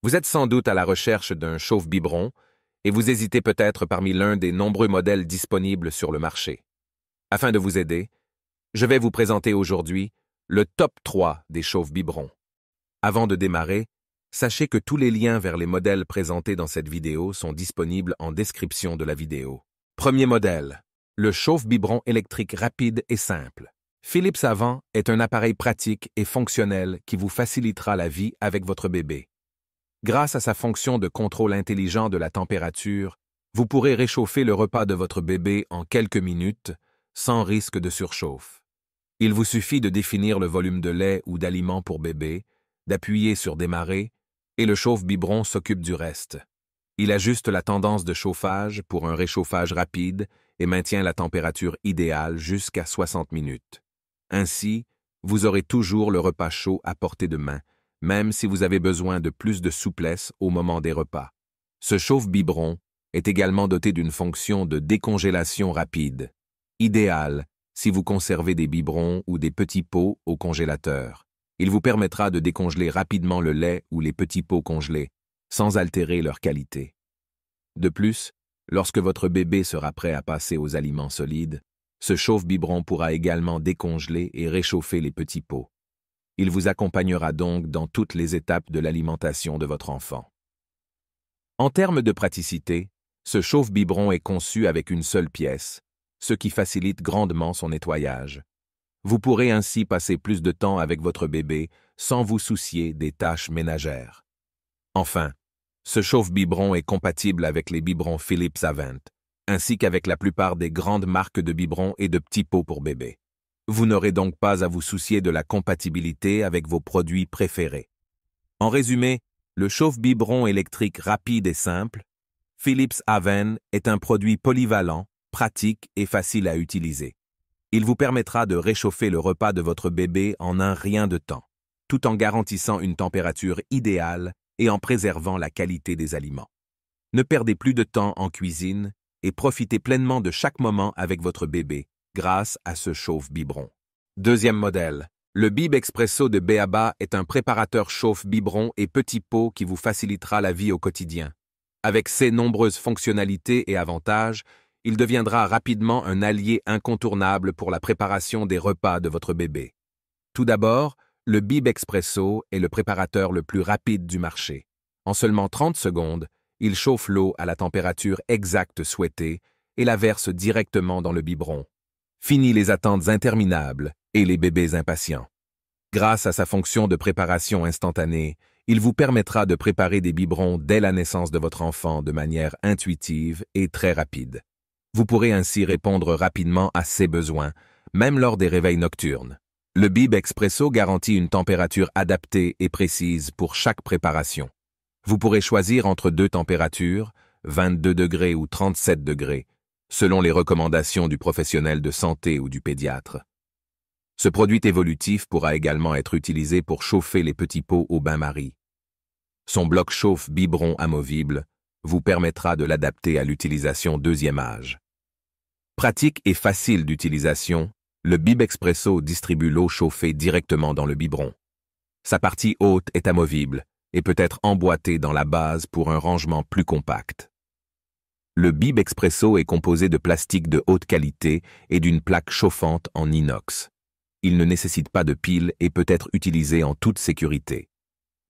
Vous êtes sans doute à la recherche d'un chauffe-biberon et vous hésitez peut-être parmi l'un des nombreux modèles disponibles sur le marché. Afin de vous aider, je vais vous présenter aujourd'hui le top 3 des chauffe-biberons. Avant de démarrer, sachez que tous les liens vers les modèles présentés dans cette vidéo sont disponibles en description de la vidéo. Premier modèle, le chauffe-biberon électrique rapide et simple. Philips Avent est un appareil pratique et fonctionnel qui vous facilitera la vie avec votre bébé. Grâce à sa fonction de contrôle intelligent de la température, vous pourrez réchauffer le repas de votre bébé en quelques minutes, sans risque de surchauffe. Il vous suffit de définir le volume de lait ou d'aliments pour bébé, d'appuyer sur Démarrer, et le chauffe-biberon s'occupe du reste. Il ajuste la tendance de chauffage pour un réchauffage rapide et maintient la température idéale jusqu'à 60 minutes. Ainsi, vous aurez toujours le repas chaud à portée de main, même si vous avez besoin de plus de souplesse au moment des repas. Ce chauffe-biberon est également doté d'une fonction de décongélation rapide, idéale si vous conservez des biberons ou des petits pots au congélateur. Il vous permettra de décongeler rapidement le lait ou les petits pots congelés, sans altérer leur qualité. De plus, lorsque votre bébé sera prêt à passer aux aliments solides, ce chauffe-biberon pourra également décongeler et réchauffer les petits pots. Il vous accompagnera donc dans toutes les étapes de l'alimentation de votre enfant. En termes de praticité, ce chauffe-biberon est conçu avec une seule pièce, ce qui facilite grandement son nettoyage. Vous pourrez ainsi passer plus de temps avec votre bébé sans vous soucier des tâches ménagères. Enfin, ce chauffe-biberon est compatible avec les biberons Philips Avent, ainsi qu'avec la plupart des grandes marques de biberons et de petits pots pour bébé. Vous n'aurez donc pas à vous soucier de la compatibilité avec vos produits préférés. En résumé, le chauffe-biberon électrique rapide et simple, Philips Avent est un produit polyvalent, pratique et facile à utiliser. Il vous permettra de réchauffer le repas de votre bébé en un rien de temps, tout en garantissant une température idéale et en préservant la qualité des aliments. Ne perdez plus de temps en cuisine et profitez pleinement de chaque moment avec votre bébé grâce à ce chauffe-biberon. Deuxième modèle, le Bib Expresso de b.a.ba est un préparateur chauffe-biberon et petit pot qui vous facilitera la vie au quotidien. Avec ses nombreuses fonctionnalités et avantages, il deviendra rapidement un allié incontournable pour la préparation des repas de votre bébé. Tout d'abord, le Bib Expresso est le préparateur le plus rapide du marché. En seulement 30 secondes, il chauffe l'eau à la température exacte souhaitée et la verse directement dans le biberon. Fini les attentes interminables et les bébés impatients. Grâce à sa fonction de préparation instantanée, il vous permettra de préparer des biberons dès la naissance de votre enfant de manière intuitive et très rapide. Vous pourrez ainsi répondre rapidement à ses besoins, même lors des réveils nocturnes. Le Bib Expresso garantit une température adaptée et précise pour chaque préparation. Vous pourrez choisir entre deux températures, 22 degrés ou 37 degrés, selon les recommandations du professionnel de santé ou du pédiatre. Ce produit évolutif pourra également être utilisé pour chauffer les petits pots au bain-marie. Son bloc chauffe biberon amovible vous permettra de l'adapter à l'utilisation deuxième âge. Pratique et facile d'utilisation, le Bib Expresso distribue l'eau chauffée directement dans le biberon. Sa partie haute est amovible et peut être emboîtée dans la base pour un rangement plus compact. Le Bib Expresso est composé de plastique de haute qualité et d'une plaque chauffante en inox. Il ne nécessite pas de pile et peut être utilisé en toute sécurité.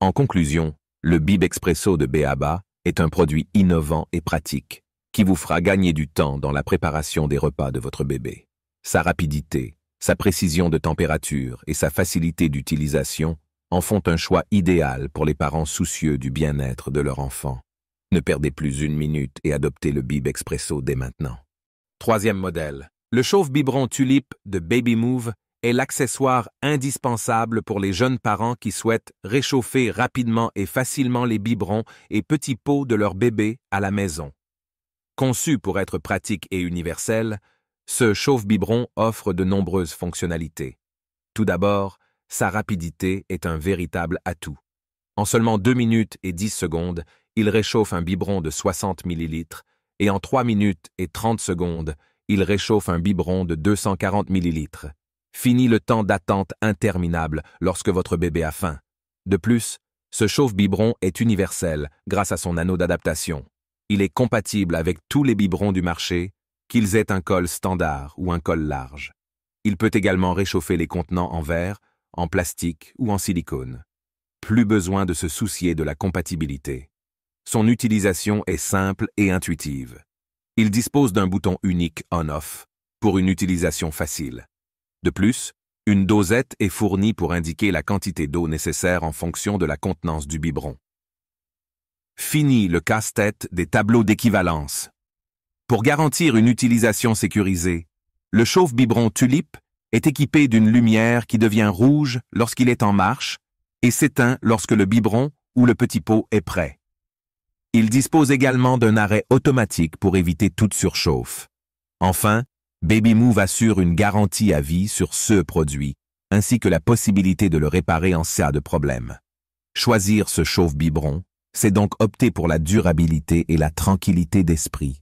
En conclusion, le Bib Expresso de b.a.ba est un produit innovant et pratique qui vous fera gagner du temps dans la préparation des repas de votre bébé. Sa rapidité, sa précision de température et sa facilité d'utilisation en font un choix idéal pour les parents soucieux du bien-être de leur enfant. Ne perdez plus une minute et adoptez le Bib Expresso dès maintenant. Troisième modèle. Le chauffe-biberon Tulip de Babymove est l'accessoire indispensable pour les jeunes parents qui souhaitent réchauffer rapidement et facilement les biberons et petits pots de leur bébé à la maison. Conçu pour être pratique et universel, ce chauffe-biberon offre de nombreuses fonctionnalités. Tout d'abord, sa rapidité est un véritable atout. En seulement 2 minutes et 10 secondes, il réchauffe un biberon de 60 ml et en 3 minutes et 30 secondes, il réchauffe un biberon de 240 ml. Fini le temps d'attente interminable lorsque votre bébé a faim. De plus, Ce chauffe-biberon est universel grâce à son anneau d'adaptation. Il est compatible avec tous les biberons du marché, qu'ils aient un col standard ou un col large. Il peut également réchauffer les contenants en verre, en plastique ou en silicone. Plus besoin de se soucier de la compatibilité. Son utilisation est simple et intuitive. Il dispose d'un bouton unique on-off pour une utilisation facile. De plus, une dosette est fournie pour indiquer la quantité d'eau nécessaire en fonction de la contenance du biberon. Fini le casse-tête des tableaux d'équivalence. Pour garantir une utilisation sécurisée, le chauffe-biberon Tulip est équipé d'une lumière qui devient rouge lorsqu'il est en marche et s'éteint lorsque le biberon ou le petit pot est prêt. Il dispose également d'un arrêt automatique pour éviter toute surchauffe. Enfin, Babymove assure une garantie à vie sur ce produit, ainsi que la possibilité de le réparer en cas de problème. Choisir ce chauffe-biberon, c'est donc opter pour la durabilité et la tranquillité d'esprit.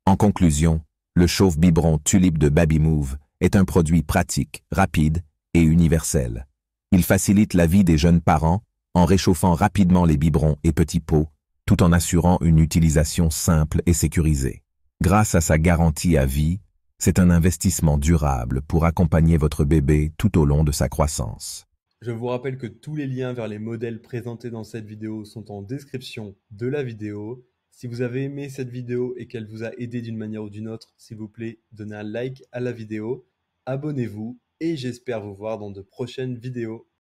En conclusion, le chauffe-biberon Tulip de Babymove est un produit pratique, rapide et universel. Il facilite la vie des jeunes parents en réchauffant rapidement les biberons et petits pots, tout en assurant une utilisation simple et sécurisée. Grâce à sa garantie à vie, c'est un investissement durable pour accompagner votre bébé tout au long de sa croissance. Je vous rappelle que tous les liens vers les modèles présentés dans cette vidéo sont en description de la vidéo. Si vous avez aimé cette vidéo et qu'elle vous a aidé d'une manière ou d'une autre, s'il vous plaît, donnez un like à la vidéo, abonnez-vous et j'espère vous voir dans de prochaines vidéos.